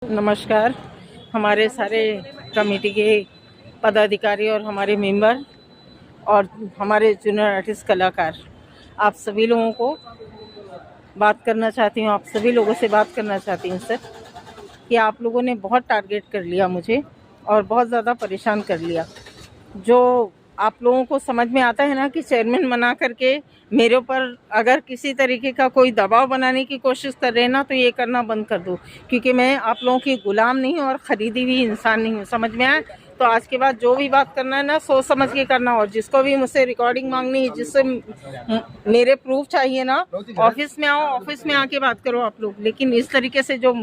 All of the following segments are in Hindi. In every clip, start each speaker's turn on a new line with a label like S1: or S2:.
S1: नमस्कार। हमारे सारे कमेटी के पदाधिकारी और हमारे मेंबर और हमारे जूनियर आर्टिस्ट कलाकार, आप सभी लोगों को बात करना चाहती हूँ, आप सभी लोगों से बात करना चाहती हूँ सर, कि आप लोगों ने बहुत टारगेट कर लिया मुझे और बहुत ज़्यादा परेशान कर लिया। जो आप लोगों को समझ में आता है ना कि चेयरमैन बना करके मेरे ऊपर अगर किसी तरीके का कोई दबाव बनाने की कोशिश कर रहे हैं ना, तो ये करना बंद कर दो, क्योंकि मैं आप लोगों की गुलाम नहीं हूँ और ख़रीदी हुई इंसान नहीं हूँ। समझ में आए? तो आज के बाद जो भी बात करना है ना, सोच समझ के करना। और जिसको भी मुझसे रिकॉर्डिंग मांगनी है, जिससे मेरे प्रूफ चाहिए ना, ऑफिस में आओ, ऑफिस में आके बात करो आप लोग। लेकिन इस तरीके से जो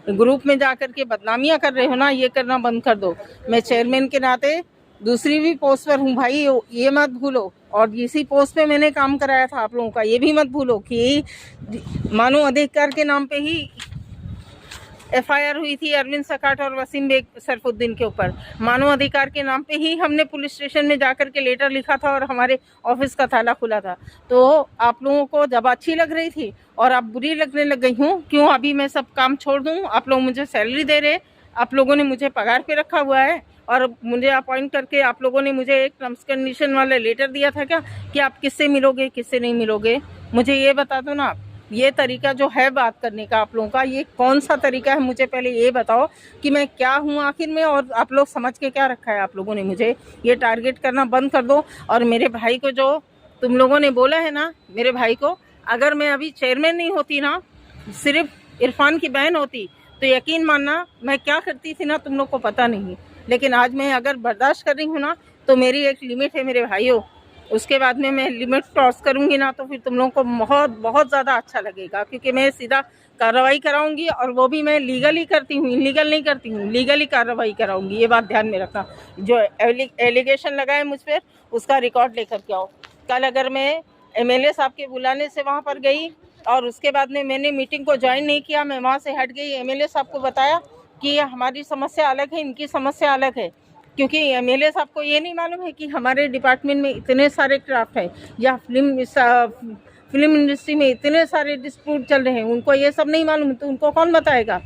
S1: ग्रुप में जा करके बदनामियाँ कर रहे हो ना, ये करना बंद कर दो। मैं चेयरमैन के नाते दूसरी भी पोस्ट पर हूँ भाई, ये मत भूलो। और इसी पोस्ट पे मैंने काम कराया था आप लोगों का, ये भी मत भूलो कि मानव अधिकार के नाम पे ही एफआईआर हुई थी अरविंद सकाट और वसीम बेग सरफुद्दीन के ऊपर। मानव अधिकार के नाम पे ही हमने पुलिस स्टेशन में जाकर के लेटर लिखा था और हमारे ऑफिस का ताला खुला था। तो आप लोगों को जब अच्छी लग रही थी और अब बुरी लगने लग गई हूँ, क्यों अभी मैं सब काम छोड़ दूँ? आप लोग मुझे सैलरी दे रहे, आप लोगों ने मुझे पगार पे रखा हुआ है और मुझे अपॉइंट करके आप लोगों ने मुझे एक टर्म्स कंडीशन वाला लेटर दिया था क्या कि आप किससे मिलोगे, किससे नहीं मिलोगे? मुझे ये बता दो ना आप। ये तरीका जो है बात करने का आप लोगों का, ये कौन सा तरीका है? मुझे पहले ये बताओ कि मैं क्या हूँ आखिर में, और आप लोग समझ के क्या रखा है आप लोगों ने मुझे? ये टारगेट करना बंद कर दो। और मेरे भाई को जो तुम लोगों ने बोला है ना, मेरे भाई को, अगर मैं अभी चेयरमैन नहीं होती ना, सिर्फ इरफान की बहन होती, तो यकीन मानना मैं क्या करती थी ना, तुम लोग को पता नहीं। लेकिन आज मैं अगर बर्दाश्त कर रही हूँ ना, तो मेरी एक लिमिट है मेरे भाइयों। उसके बाद में मैं लिमिट क्रॉस करूँगी ना, तो फिर तुम लोगों को बहुत बहुत ज़्यादा अच्छा लगेगा, क्योंकि मैं सीधा कार्रवाई कराऊंगी। और वो भी मैं लीगली करती हूँ, इलीगल नहीं करती हूँ, लीगली कार्रवाई कराऊंगी। ये बात ध्यान में रखना। जो एलिगेशन लगा है मुझ पर, उसका रिकॉर्ड लेकर के आओ। कल अगर मैं एमएलए साहब के बुलाने से वहाँ पर गई और उसके बाद में मैंने मीटिंग को ज्वाइन नहीं किया, मैं वहाँ से हट गई, एमएलए साहब को बताया कि हमारी समस्या अलग है, इनकी समस्या अलग है, क्योंकि एमएलए साहब को ये नहीं मालूम है कि हमारे डिपार्टमेंट में इतने सारे क्राफ्ट हैं या फिल्म इंडस्ट्री में इतने सारे डिस्प्यूट चल रहे हैं, उनको ये सब नहीं मालूम। तो उनको कौन बताएगा?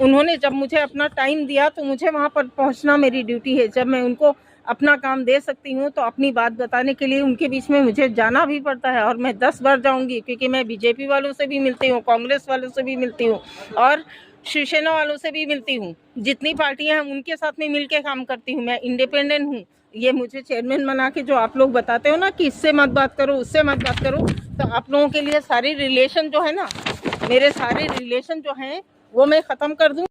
S1: उन्होंने जब मुझे अपना टाइम दिया तो मुझे वहाँ पर पहुँचना मेरी ड्यूटी है। जब मैं उनको अपना काम दे सकती हूँ तो अपनी बात बताने के लिए उनके बीच में मुझे जाना भी पड़ता है। और मैं 10 बार जाऊँगी, क्योंकि मैं बीजेपी वालों से भी मिलती हूँ, कांग्रेस वालों से भी मिलती हूँ और शिवसेना वालों से भी मिलती हूँ। जितनी पार्टियां हैं उनके साथ में मिलके काम करती हूँ। मैं इंडिपेंडेंट हूँ। ये मुझे चेयरमैन बना के जो आप लोग बताते हो ना कि इससे मत बात करो, उससे मत बात करो, तो आप लोगों के लिए सारी रिलेशन जो है ना, मेरे सारे रिलेशन जो हैं वो मैं ख़त्म कर दूँ।